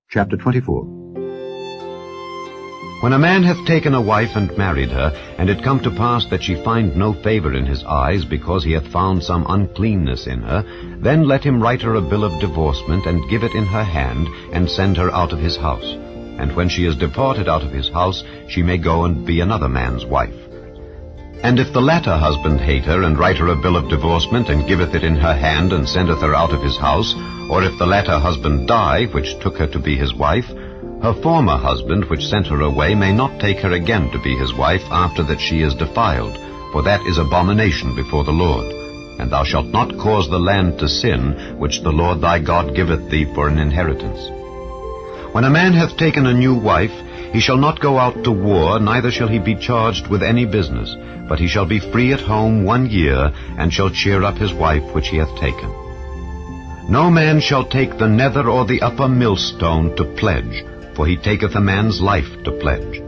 Chapter 24. When a man hath taken a wife and married her, and it come to pass that she find no favor in his eyes, because he hath found some uncleanness in her, then let him write her a bill of divorcement, and give it in her hand, and send her out of his house. And when she is departed out of his house, she may go and be another man's wife. And if the latter husband hate her, and write her a bill of divorcement, and giveth it in her hand, and sendeth her out of his house, or if the latter husband die, which took her to be his wife, her former husband, which sent her away, may not take her again to be his wife after that she is defiled, for that is abomination before the Lord. And thou shalt not cause the land to sin, which the Lord thy God giveth thee for an inheritance. When a man hath taken a new wife, he shall not go out to war, neither shall he be charged with any business, but he shall be free at home 1 year, and shall cheer up his wife which he hath taken. No man shall take the nether or the upper millstone to pledge, for he taketh a man's life to pledge.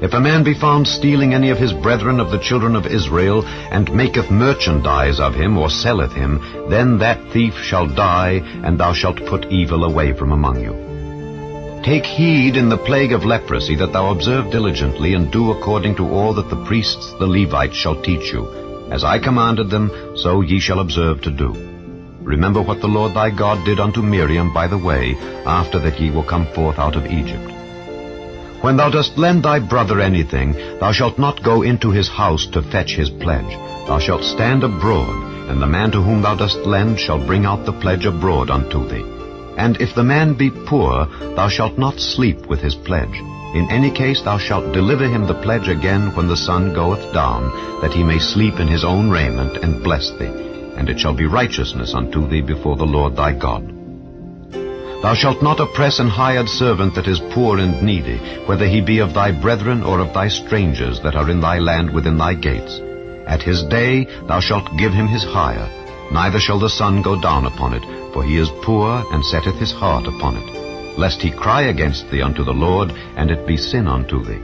If a man be found stealing any of his brethren of the children of Israel, and maketh merchandise of him, or selleth him, then that thief shall die, and thou shalt put evil away from among you. Take heed in the plague of leprosy, that thou observe diligently, and do according to all that the priests the Levites shall teach you. As I commanded them, so ye shall observe to do. Remember what the Lord thy God did unto Miriam by the way, after that ye were come forth out of Egypt. When thou dost lend thy brother anything, thou shalt not go into his house to fetch his pledge. Thou shalt stand abroad, and the man to whom thou dost lend shall bring out the pledge abroad unto thee. And if the man be poor, thou shalt not sleep with his pledge. In any case thou shalt deliver him the pledge again when the sun goeth down, that he may sleep in his own raiment, and bless thee. And it shall be righteousness unto thee before the Lord thy God. Thou shalt not oppress an hired servant that is poor and needy, whether he be of thy brethren or of thy strangers that are in thy land within thy gates. At his day thou shalt give him his hire, neither shall the sun go down upon it, for he is poor, and setteth his heart upon it, lest he cry against thee unto the Lord, and it be sin unto thee.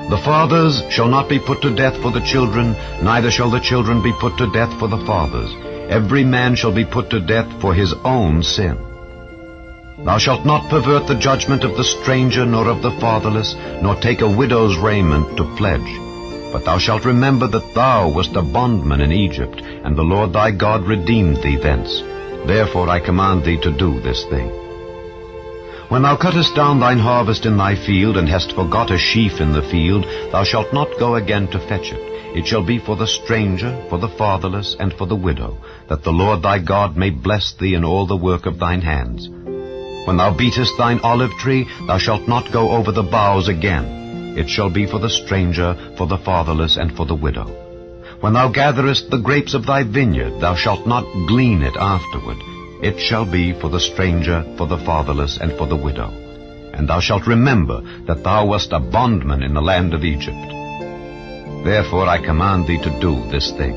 The fathers shall not be put to death for the children, neither shall the children be put to death for the fathers. Every man shall be put to death for his own sin. Thou shalt not pervert the judgment of the stranger, nor of the fatherless, nor take a widow's raiment to pledge. But thou shalt remember that thou wast a bondman in Egypt, and the Lord thy God redeemed thee thence. Therefore I command thee to do this thing. When thou cuttest down thine harvest in thy field, and hast forgot a sheaf in the field, thou shalt not go again to fetch it. It shall be for the stranger, for the fatherless, and for the widow, that the Lord thy God may bless thee in all the work of thine hands. When thou beatest thine olive tree, thou shalt not go over the boughs again. It shall be for the stranger, for the fatherless, and for the widow. When thou gatherest the grapes of thy vineyard, thou shalt not glean it afterward. It shall be for the stranger, for the fatherless, and for the widow. And thou shalt remember that thou wast a bondman in the land of Egypt. Therefore I command thee to do this thing.